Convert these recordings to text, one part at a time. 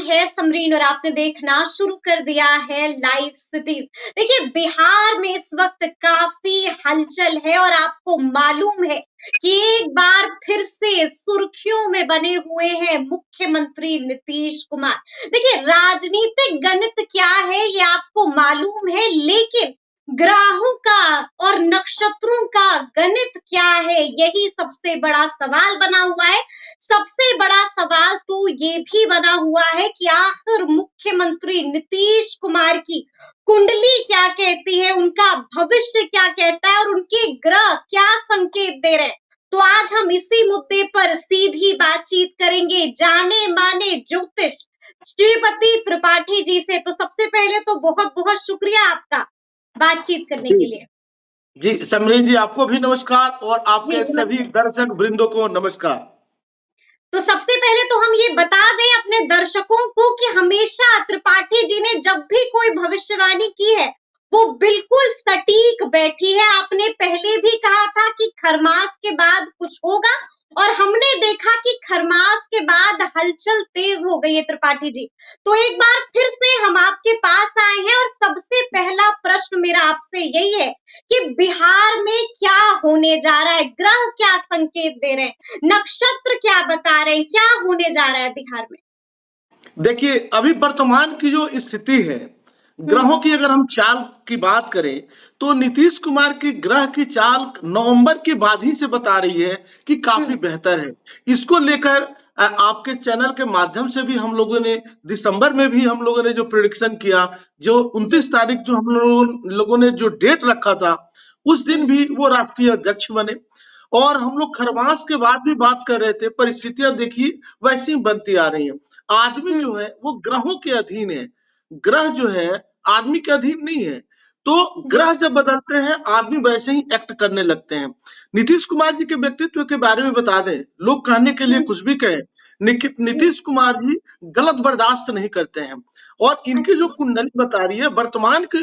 है समरीन और आपने देखना शुरू कर दिया है लाइव सिटीज। देखिए बिहार में इस वक्त काफी हलचल है और आपको मालूम है कि एक बार फिर से सुर्खियों में बने हुए हैं मुख्यमंत्री नीतीश कुमार। देखिए राजनीतिक गणित क्या है ये आपको मालूम है, लेकिन ग्रहों का और नक्षत्रों का गणित क्या है यही सबसे बड़ा सवाल बना हुआ है। सबसे बड़ा सवाल तो ये भी बना हुआ है कि आखिर मुख्यमंत्री नीतीश कुमार की कुंडली क्या कहती है, उनका भविष्य क्या कहता है और उनके ग्रह क्या संकेत दे रहे हैं। तो आज हम इसी मुद्दे पर सीधी बातचीत करेंगे जाने माने ज्योतिष श्रीपति त्रिपाठी जी से। तो सबसे पहले तो बहुत बहुत शुक्रिया आपका बातचीत करने के लिए। जी समरीन जी, आपको भी नमस्कार और आपके सभी दर्शक वृंदों को नमस्कार। तो सबसे पहले तो हम ये बता दें अपने दर्शकों को कि हमेशा त्रिपाठी जी ने जब भी कोई भविष्यवाणी की है वो बिल्कुल सटीक बैठी है। आपने पहले भी कहा था कि खरमास के बाद कुछ होगा और हमने देखा कि खरमास के बाद हलचल तेज हो गई है त्रिपाठी जी। तो एक बार फिर से हम आपके पास आए हैं और सबसे पहला प्रश्न मेरा आपसे यही है कि बिहार में क्या होने जा रहा है, ग्रह क्या संकेत दे रहे हैं, नक्षत्र क्या बता रहे हैं, क्या होने जा रहा है बिहार में। देखिए अभी वर्तमान की जो स्थिति है ग्रहों की, अगर हम चाल की बात करें तो नीतीश कुमार की ग्रह की चाल नवंबर के बाद ही से बता रही है कि काफी बेहतर है। इसको लेकर आपके चैनल के माध्यम से भी हम लोगों ने दिसंबर में भी हम लोगों ने जो प्रेडिक्शन किया, जो 29 तारीख जो हम लोगों ने जो डेट रखा था उस दिन भी वो राष्ट्रीय अध्यक्ष बने। और हम लोग खरमास के बाद भी बात कर रहे थे, परिस्थितियां देखिए वैसी बनती आ रही हैं। आदमी जो है वो ग्रहों के अधीन है, ग्रह जो है आदमी के अधीन नहीं है। तो ग्रह जब बदलते हैं आदमी वैसे ही एक्ट करने लगते हैं। नीतीश कुमार जी के व्यक्तित्व के बारे में बता दें, लोग कहने के लिए कुछ भी कहें, नीतीश कुमार जी गलत बर्दाश्त नहीं करते हैं। और इनकी जो कुंडली बता रही है वर्तमान के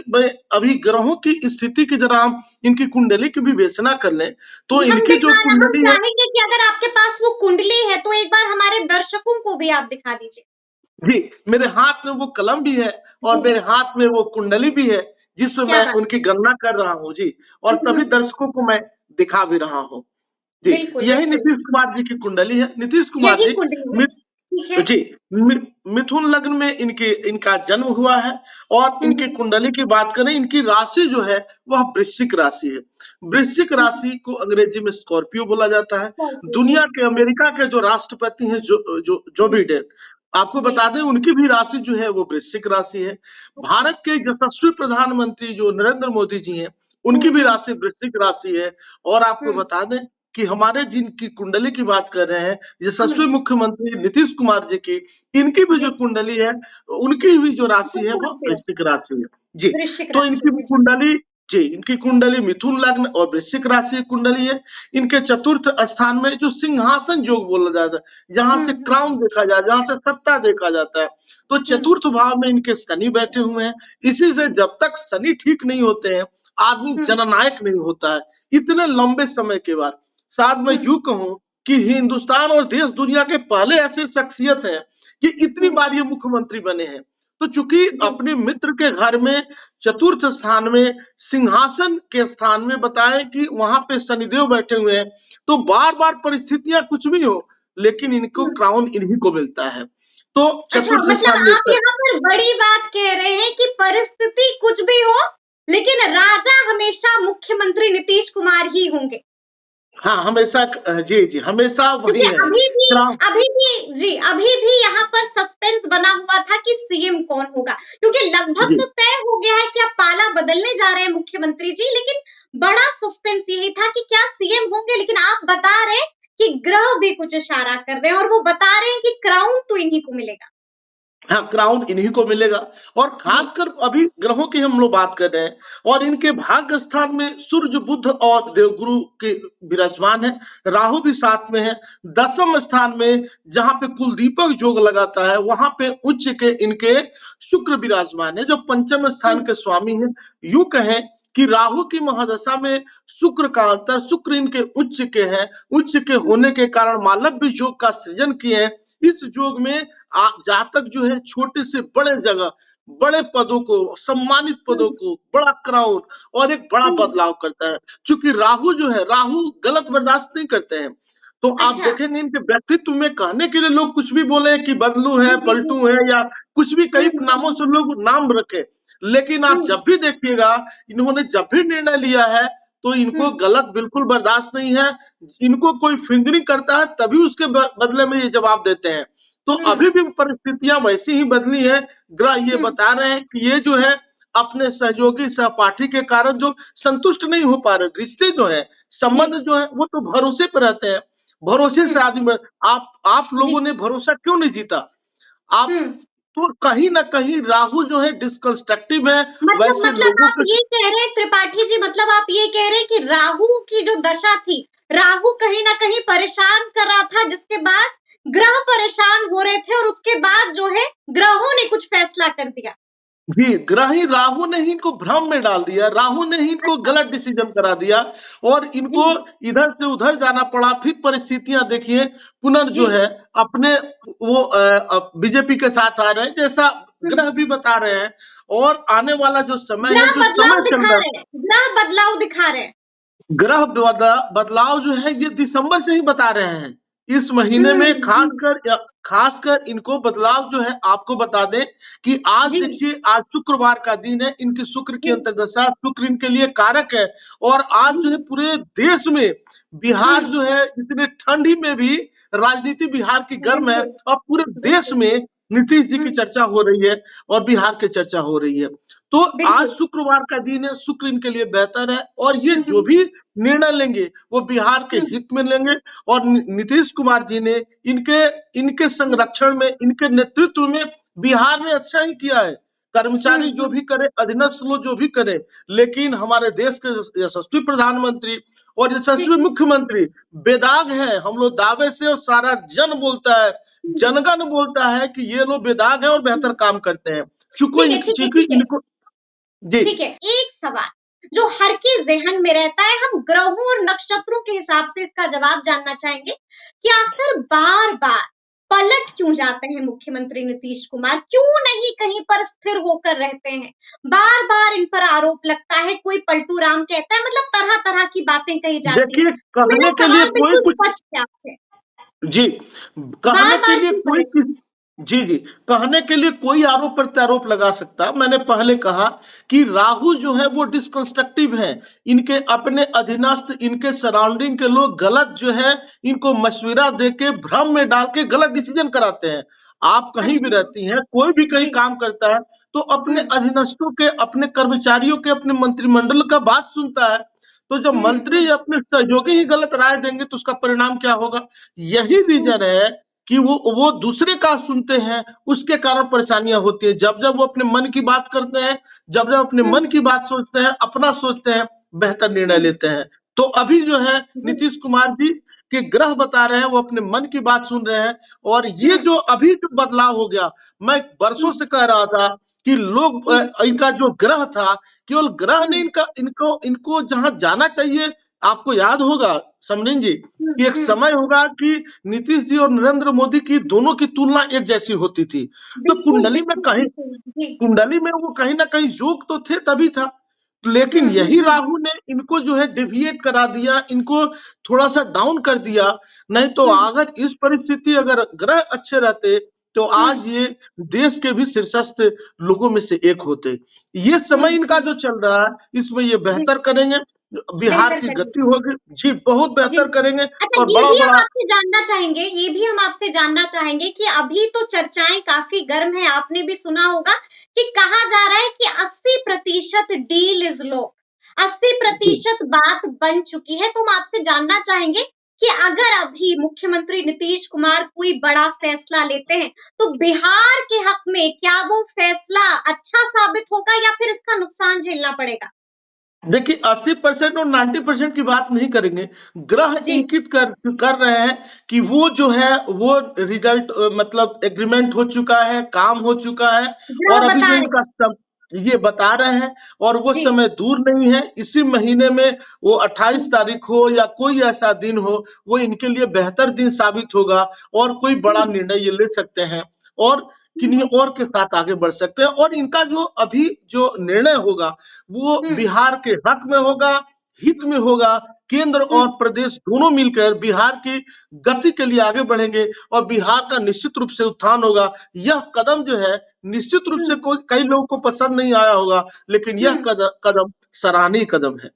अभी ग्रहों की स्थिति की, जरा हम इनकी कुंडली की विवेचना कर लें तो इनकी जो कुंडली है कि अगर आपके पास वो कुंडली है तो एक बार हमारे दर्शकों को भी आप दिखा दीजिए। जी, मेरे हाथ में वो कलम भी है और मेरे हाथ में वो कुंडली भी है जिसमें मैं उनकी गणना कर रहा हूँ जी, और सभी दर्शकों को मैं दिखा भी रहा हूँ जी। यही नीतीश कुमार जी की कुंडली है। नीतीश कुमार जी मिथुन लग्न में इनका जन्म हुआ है। और इनकी कुंडली की बात करें, इनकी राशि जो है वह वृश्चिक राशि है। वृश्चिक राशि को अंग्रेजी में स्कॉर्पियो बोला जाता है। दुनिया के अमेरिका के जो राष्ट्रपति हैं जो बिडेन, आपको बता दें उनकी भी राशि जो है वो वृश्चिक राशि है। भारत के यशस्वी प्रधानमंत्री जो नरेंद्र मोदी जी हैं उनकी भी राशि वृश्चिक राशि है। और आपको बता दें कि हमारे जिनकी कुंडली की बात कर रहे हैं यशस्वी मुख्यमंत्री नीतीश कुमार जी की, इनकी भी जो कुंडली है उनकी भी जो राशि है वो वृश्चिक राशि है जी। तो इनकी कुंडली मिथुन लग्न और वृश्चिक राशि कुंडली है। इनके चतुर्थ स्थान में जो सिंहासन योग बोला जाता है, जहां से क्राउन देखा जाए, जहां से सत्ता देखा जाता है, तो चतुर्थ भाव में इनके शनि बैठे हुए हैं। इसी से जब तक शनि ठीक नहीं होते हैं आदमी जननायक नहीं होता है। इतने लंबे समय के बाद शायद मैं यूं कहूं कि हिंदुस्तान और देश दुनिया के पहले ऐसे शख्सियत है कि इतनी बार ये मुख्यमंत्री बने हैं। तो चूंकि अपने मित्र के घर में चतुर्थ स्थान में सिंहासन के स्थान में बताएं कि वहां पे शनिदेव बैठे हुए हैं, तो बार बार परिस्थितियां कुछ भी हो लेकिन इनको क्राउन इन्हीं को मिलता है। तो चतुर्थ स्थान में आप यहाँ पर बड़ी बात कह रहे हैं कि परिस्थिति कुछ भी हो लेकिन राजा हमेशा मुख्यमंत्री नीतीश कुमार ही होंगे। हाँ हमेशा जी हमेशा वही है। अभी भी यहाँ पर सस्पेंस बना हुआ था कि सीएम कौन होगा, क्योंकि लगभग तो तय हो गया है कि अब पाला बदलने जा रहे हैं मुख्यमंत्री जी, लेकिन बड़ा सस्पेंस यही था कि क्या सीएम होंगे। लेकिन आप बता रहे हैं कि ग्रह भी कुछ इशारा कर रहे हैं और वो बता रहे हैं कि क्राउन तो इन्हीं को मिलेगा। हाँ क्राउन इन्हीं को मिलेगा। और खासकर अभी ग्रहों की हम लोग बात कर रहे हैं और इनके भाग्य स्थान में सूर्य बुध और देवगुरु के विराजमान है। राहु भी साथ में है। दसम स्थान में जहां पे कुलदीपक योग लगाता है वहां पे उच्च के इनके शुक्र विराजमान है जो पंचम स्थान के स्वामी है। यूं कहें कि राहु की महादशा में शुक्र का अंतर, शुक्र इनके उच्च के हैं, उच्च के होने के कारण मालव्य योग का सृजन किए हैं। इस योग में जातक जो है छोटे से बड़े जगह, बड़े पदों को, सम्मानित पदों को, बड़ा क्राउन और एक बड़ा बदलाव करता है। क्योंकि राहु जो है, राहु गलत बर्दाश्त नहीं करते हैं। तो आप देखेंगे इनके व्यक्तित्व में कहने के लिए लोग कुछ भी बोले कि बदलू है, पलटू है, या कुछ भी कई नामों से लोग नाम रखे, लेकिन आप जब भी देखिएगा इन्होंने जब भी निर्णय लिया है तो इनको गलत बिल्कुल बर्दाश्त नहीं है। इनको कोई फिंगरिंग करता है तभी उसके बदले में ये जवाब देते हैं। तो अभी भी परिस्थितियां वैसी ही बदली है। ग्रह ये बता रहे हैं कि ये जो है अपने सहयोगी सहपाठी के कारण जो संतुष्ट नहीं हो पा रहे, रिश्ते जो है, संबंध जो है, वो तो भरोसे पर रहते हैं। भरोसे से आदमी, आप लोगों ने भरोसा क्यों नहीं जीता? आप तो कहीं ना कहीं राहु जो है डिस्कंस्ट्रक्टिव है। वैसे मतलब आप ये कह रहे हैं त्रिपाठी जी, मतलब आप ये कह रहे हैं कि राहु की जो दशा थी, राहु कहीं ना कहीं परेशान कर रहा था, जिसके बाद ग्रह परेशान हो रहे थे और उसके बाद जो है ग्रहों ने कुछ फैसला कर दिया। जी, ग्रही राहु ने ही इनको भ्रम में डाल दिया, राहु ने ही इनको गलत डिसीजन करा दिया और इनको इधर से उधर जाना पड़ा। फिर परिस्थितियां देखिए पुनः जो है अपने वो बीजेपी के साथ आ रहे हैं, जैसा ग्रह भी बता रहे हैं। और आने वाला जो समय है, जो समय चल रहा है, ग्रह बदलाव दिखा रहे हैं। ग्रह बदलाव जो है ये दिसंबर से ही बता रहे हैं। इस महीने में खासकर इनको बदलाव जो है, आपको बता दें कि आज देखिए, आज शुक्रवार का दिन है, इनकी शुक्र की अंतर्दशा, शुक्र इनके लिए कारक है। और आज जो है पूरे देश में, बिहार जो है इतने ठंडी में भी राजनीति बिहार की गर्म है और पूरे देश में नीतीश जी की चर्चा हो रही है और बिहार की चर्चा हो रही है। तो आज शुक्रवार का दिन है, शुक्र इनके लिए बेहतर है और ये जो भी निर्णय लेंगे वो बिहार के हित में लेंगे। और नीतीश कुमार जी ने इनके संरक्षण में, इनके नेतृत्व में बिहार ने अच्छा ही किया है। कर्मचारी जो भी करे, अधीनस्थ लोग जो भी करे, लेकिन हमारे देश के यशस्वी प्रधानमंत्री और यशस्वी मुख्यमंत्री बेदाग है। हम लोग दावे से, और सारा जन बोलता है, जनगण बोलता है कि ये लोग बेदाग है और बेहतर काम करते हैं। चूंकि इनको ठीक है, एक सवाल जो हर के जहन में रहता है, हम ग्रहों और नक्षत्रों के हिसाब से इसका जवाब जानना चाहेंगे कि आखिर बार बार पलट क्यों जाते हैं मुख्यमंत्री नीतीश कुमार? क्यों नहीं कहीं पर स्थिर होकर रहते हैं? बार बार इन पर आरोप लगता है, कोई पलटू राम कहता है, मतलब तरह तरह की बातें कही जाती हैं। कहने के लिए कोई कुछ जी, कहने के लिए कोई जी, कहने के लिए कोई आरोप प्रत्यारोप लगा सकता। मैंने पहले कहा कि राहु जो है वो डिस्कंस्ट्रक्टिव है। इनके अपने अधीनस्थ, इनके सराउंडिंग के लोग गलत जो है इनको मशविरा देके, भ्रम में डाल के गलत डिसीजन कराते हैं। आप कहीं भी रहती हैं, कोई भी कहीं काम करता है तो अपने अधीनस्थों के, अपने कर्मचारियों के, अपने मंत्रिमंडल का बात सुनता है। तो जब मंत्री अपने सहयोगी ही गलत राय देंगे तो उसका परिणाम क्या होगा? यही रीजन है कि वो दूसरे का सुनते हैं, उसके कारण परेशानियां होती है। जब जब वो अपने मन की बात करते हैं, जब जब अपने मन की बात सोचते हैं, अपना सोचते हैं, बेहतर निर्णय लेते हैं। तो अभी जो है नीतीश कुमार जी के ग्रह बता रहे हैं, वो अपने मन की बात सुन रहे हैं। और ये जो अभी जो बदलाव हो गया, मैं वर्षों से कह रहा था कि लोग, इनका जो ग्रह था, केवल ग्रह ने इनको जहां जाना चाहिए। आपको याद होगा समरीन जी कि एक समय होगा कि नीतीश जी और नरेंद्र मोदी की दोनों की तुलना एक जैसी होती थी। तो कुंडली में वो कहीं ना कहीं योग तो थे, तभी था। लेकिन यही राहु ने इनको जो है डिविएट करा दिया, इनको थोड़ा सा डाउन कर दिया। नहीं तो अगर इस परिस्थिति, अगर ग्रह अच्छे रहते तो आज ये देश के भी शीर्षस्थ लोगों में से एक होते। ये समय इनका जो चल रहा है, इसमें ये बेहतर करेंगे, बिहार की गति होगी जी, बहुत बेहतर करेंगे। और बड़ा आपसे जानना चाहेंगे, ये भी हम आपसे जानना चाहेंगे कि अभी तो चर्चाएं काफी गर्म है। आपने भी सुना होगा कि कहा जा रहा है कि 80% डील इज लॉक, 80% बात बन चुकी है। तो हम आपसे जानना चाहेंगे कि अगर अभी मुख्यमंत्री नीतीश कुमार कोई बड़ा फैसला लेते हैं तो बिहार के हक में क्या वो फैसला अच्छा साबित होगा या फिर इसका नुकसान झेलना पड़ेगा? देखिए, 80% और 90% की बात नहीं करेंगे। ग्रह इंगित कर रहे हैं कि वो जो है वो रिजल्ट, मतलब एग्रीमेंट हो चुका है, काम हो चुका है। और अभी जो इनका ये बता रहे हैं और वो जी। समय दूर नहीं है। इसी महीने में वो 28 तारीख हो या कोई ऐसा दिन हो, वो इनके लिए बेहतर दिन साबित होगा और कोई बड़ा निर्णय ये ले सकते हैं और किन्हीं और के साथ आगे बढ़ सकते हैं। और इनका जो अभी जो निर्णय होगा वो बिहार के हक में होगा, हित में होगा। केंद्र और प्रदेश दोनों मिलकर बिहार की गति के लिए आगे बढ़ेंगे और बिहार का निश्चित रूप से उत्थान होगा। यह कदम जो है निश्चित रूप से कई लोगों को पसंद नहीं आया होगा, लेकिन यह कदम सराहनीय कदम है।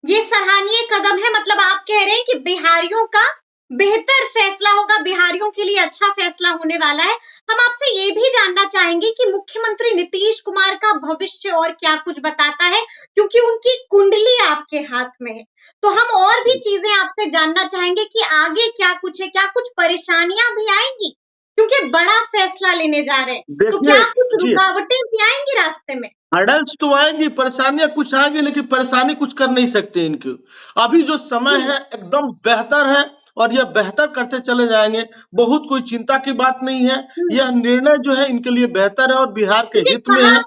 ये सराहनीय कदम है, मतलब आप कह रहे हैं कि बिहारियों का बेहतर फैसला होगा, बिहारियों के लिए अच्छा फैसला होने वाला है। हम आपसे ये भी जानना चाहेंगे कि मुख्यमंत्री नीतीश कुमार का भविष्य और क्या कुछ बताता है, क्योंकि उनकी कुंडली आपके हाथ में है। तो हम और भी चीजें आपसे जानना चाहेंगे कि आगे क्या कुछ है, क्या कुछ परेशानियां भी आएंगी, क्योंकि बड़ा फैसला लेने जा रहे हैं। तो क्या कुछ रुकावटें भी आएंगी रास्ते में? हर्डल्स तो आएंगी, परेशानियां कुछ आएंगी, लेकिन परेशानी कुछ कर नहीं सकते इनकी। अभी जो समय है एकदम बेहतर है और यह बेहतर करते चले जाएंगे। बहुत कोई चिंता की बात नहीं है। यह निर्णय जो है इनके लिए बेहतर है और बिहार के हित में है।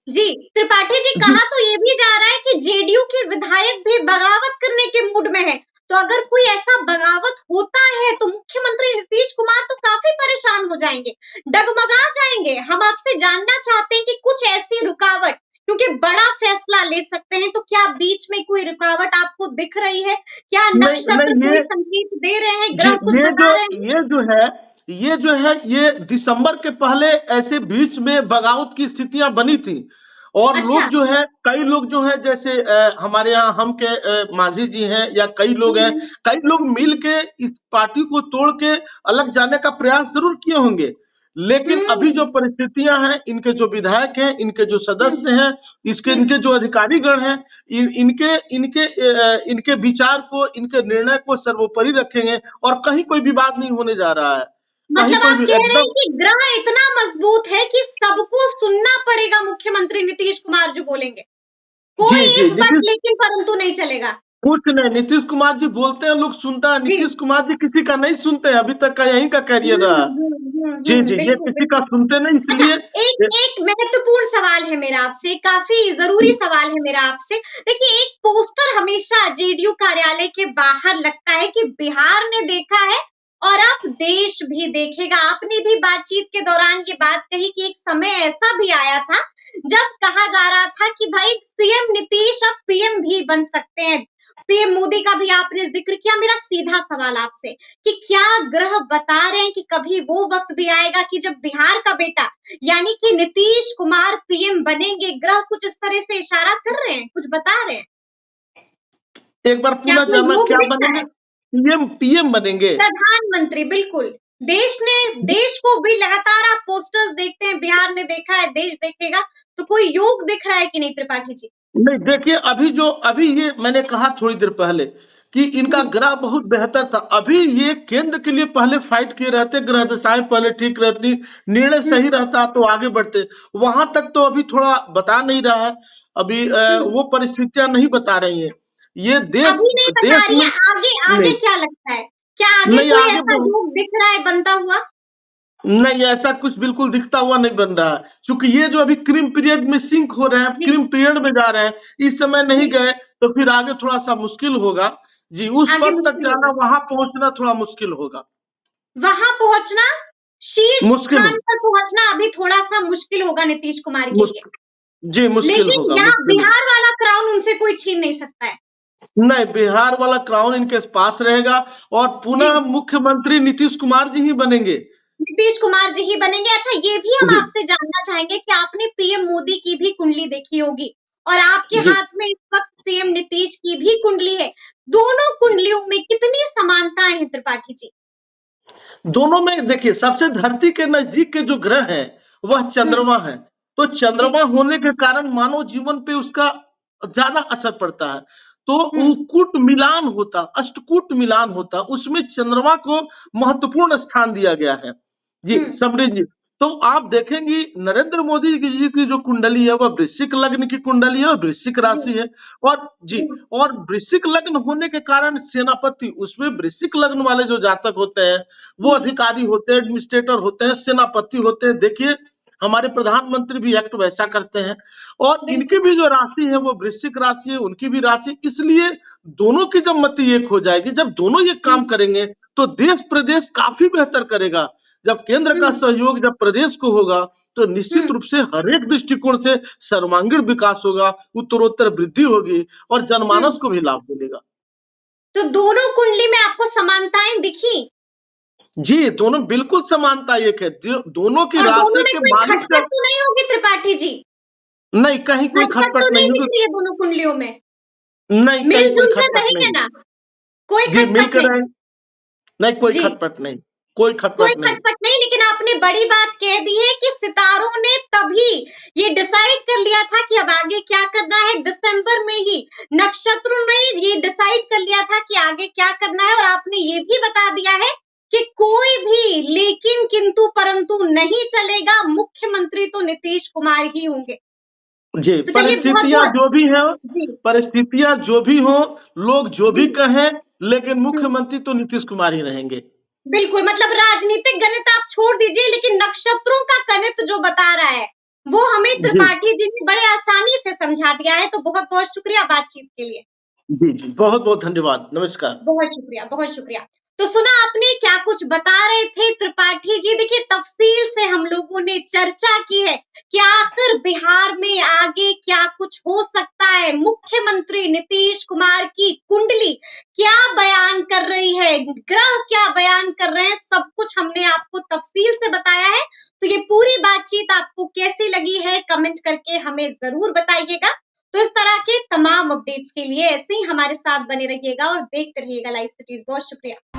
जी त्रिपाठी जी, कहा तो ये भी जा रहा है कि जेडीयू के विधायक भी बगावत करने के मूड में है। तो अगर कोई ऐसा बगावत होता है तो मुख्यमंत्री नीतीश कुमार तो काफी परेशान हो जाएंगे, डगमगा जाएंगे। हम आपसे जानना चाहते हैं कि कुछ ऐसी रुकावट, क्योंकि बड़ा फैसला ले सकते हैं, तो क्या बीच में कोई रुकावट आपको दिख रही है? क्या नक्षत्र कोई संकेत दे रहे हैं, ग्रह कुछ बता रहे हैं? ये जो है ये दिसंबर के पहले ऐसे बीच में बगावत की स्थितियां बनी थी और लोग जो है, कई लोग जो है, जैसे हमारे यहाँ हम के मांझी जी हैं या कई लोग हैं, कई लोग मिल के इस पार्टी को तोड़ के अलग जाने का प्रयास जरूर किए होंगे। लेकिन अभी जो परिस्थितियां हैं, इनके जो विधायक हैं, इनके जो सदस्य हैं, इनके जो अधिकारीगण हैं, इनके विचार को, इनके निर्णय को सर्वोपरि रखेंगे और कहीं कोई विवाद नहीं होने जा रहा है। मतलब आप कह रहे हैं कि ग्रह इतना मजबूत है कि सबको सुनना पड़ेगा मुख्यमंत्री नीतीश कुमार जो बोलेंगे, कोई एक बात लेकिन परंतु नहीं चलेगा। कुछ नहीं, नीतीश कुमार जी बोलते हैं, लोग सुनता है। नीतीश कुमार जी किसी का नहीं सुनते हैं, अभी तक का यहीं का कैरियर रहा। जी, ये किसी का सुनते नहीं, इसलिए एक महत्वपूर्ण सवाल है मेरा आपसे, काफी जरूरी सवाल है मेरा आपसे। देखिए, एक पोस्टर हमेशा जेडीयू कार्यालय के बाहर लगता है कि बिहार ने देखा है और अब देश भी देखेगा। आपने भी बातचीत के दौरान ये बात कही कि एक समय ऐसा भी आया था जब कहा जा रहा था कि भाई सीएम नीतीश अब पीएम भी बन सकते हैं। पीएम मोदी का भी आपने जिक्र किया। मेरा सीधा सवाल आपसे कि क्या ग्रह बता रहे हैं कि कभी वो वक्त भी आएगा कि जब बिहार का बेटा यानी कि नीतीश कुमार पीएम बनेंगे? ग्रह कुछ इस तरह से इशारा कर रहे हैं, कुछ बता रहे हैं? एक बार पूरा जानना, क्या बनेंगे? पीएम बनेंगे, प्रधानमंत्री। बिल्कुल, देश को भी लगातार आप पोस्टर्स देखते हैं, बिहार ने देखा है, देश देखेगा। तो कोई योग दिख रहा है कि नहीं त्रिपाठी जी? नहीं, देखिए, अभी ये मैंने कहा थोड़ी देर पहले कि इनका ग्रह बहुत बेहतर था। अभी ये केंद्र के लिए पहले फाइट किए रहते, ग्रह दशाएं पहले ठीक रहती, निर्णय सही रहता तो आगे बढ़ते। वहां तक तो अभी थोड़ा बता नहीं रहा है। अभी वो परिस्थितियां नहीं बता रही है। ये देश में आगे क्या लगता है? क्या आगे कोई ऐसा योग दिख रहा है बनता हुआ? नहीं, ऐसा कुछ बिल्कुल दिखता हुआ नहीं बन रहा है, क्योंकि ये जो अभी क्रीम पीरियड में सिंक हो रहे हैं, क्रीम पीरियड में जा रहे हैं। इस समय नहीं गए तो फिर आगे थोड़ा सा मुश्किल होगा जी। उस पद तक जाना, वहां पहुंचना थोड़ा मुश्किल होगा। वहां पहुंचना, शीर्ष स्थान पर पहुंचना अभी थोड़ा सा मुश्किल होगा नीतीश कुमार के लिए। जी, मुश्किल होगा। यहाँ बिहार वाला क्राउन उनसे कोई छीन नहीं सकता है। नहीं, बिहार वाला क्राउन इनके पास रहेगा और पुनः मुख्यमंत्री नीतीश कुमार जी ही बनेंगे। नीतीश कुमार जी ही बनेंगे। अच्छा, ये भी हम आपसे जानना चाहेंगे कि आपने पीएम मोदी की भी कुंडली देखी होगी और आपके हाथ में इस वक्त सीएम नीतीश की भी कुंडली है। दोनों कुंडलियों में कितनी समानताएं हैं त्रिपाठी जी? दोनों में देखिए, सबसे धरती के नजदीक के जो ग्रह है वह चंद्रमा है। तो चंद्रमा होने के कारण मानव जीवन पे उसका ज्यादा असर पड़ता है। तो कूट मिलान होता, अष्टकूट मिलान होता, उसमें चंद्रमा को महत्वपूर्ण स्थान दिया गया है जी। समृद्ध जी, तो आप देखेंगे नरेंद्र मोदी जी की जो कुंडली है वह वृश्चिक लग्न की कुंडली है और वृश्चिक राशि है। और जी, और वृश्चिक लग्न होने के कारण सेनापति, उसमें वृश्चिक लग्न वाले जो जातक होते हैं वो अधिकारी होते हैं, एडमिनिस्ट्रेटर होते हैं, सेनापति होते हैं। देखिए, हमारे प्रधानमंत्री भी एक्ट वैसा करते हैं। और इनकी भी जो राशि है वो वृश्चिक राशि है, उनकी भी राशि, इसलिए दोनों की जब मति एक हो जाएगी, जब दोनों ये काम करेंगे तो देश प्रदेश काफी बेहतर करेगा। जब केंद्र का सहयोग जब प्रदेश को होगा तो निश्चित रूप से हर एक दृष्टिकोण से सर्वांगीण विकास होगा, उत्तरोत्तर वृद्धि होगी और जनमानस को भी लाभ मिलेगा। तो दोनों कुंडली में आपको समानताएं दिखी? जी, दोनों बिल्कुल समानता एक है। दोनों की राशि के मालिक खटपट तो नहीं होगी त्रिपाठी जी? नहीं, कहीं कोई खटपट नहीं होगी दोनों कुंडलियों में। नहीं, कहीं कोई खटपट नहीं ना, कोई जी, मिलकर नहीं, कोई खटपट नहीं, कोई खटपट नहीं। लेकिन आपने बड़ी बात कह दी है कि सितारों ने तभी ये डिसाइड कर लिया था कि अब आगे क्या करना है। दिसंबर में ही नक्षत्रों ने ये डिसाइड कर लिया था कि आगे क्या करना है। और आपने ये भी बता दिया है कि कोई भी लेकिन किंतु परंतु नहीं चलेगा, मुख्यमंत्री तो नीतीश कुमार ही होंगे। जी, तो परिस्थितियां जो भी है, परिस्थितियां जो भी हो, लोग जो भी कहें, लेकिन मुख्यमंत्री तो नीतीश कुमार ही रहेंगे। बिल्कुल, मतलब राजनीतिक गणित आप छोड़ दीजिए, लेकिन नक्षत्रों का गणित जो बता रहा है वो हमें त्रिपाठी जी ने बड़े आसानी से समझा दिया है। तो बहुत बहुत शुक्रिया बातचीत के लिए। जी जी, बहुत बहुत धन्यवाद, नमस्कार। बहुत शुक्रिया, बहुत शुक्रिया। तो सुना आपने क्या कुछ बता रहे थे त्रिपाठी जी। देखिए, तफसील से हम लोगों ने चर्चा की है कि आखिर बिहार में आगे क्या कुछ हो सकता है। मुख्यमंत्री नीतीश कुमार की कुंडली क्या बयान कर रही है, ग्रह क्या बयान कर रहे हैं, सब कुछ हमने आपको तफसील से बताया है। तो ये पूरी बातचीत आपको कैसी लगी है, कमेंट करके हमें जरूर बताइएगा। तो इस तरह के तमाम अपडेट्स के लिए ऐसे ही हमारे साथ बने रहिएगा और देखते रहिएगा लाइव सिटीज। बहुत शुक्रिया।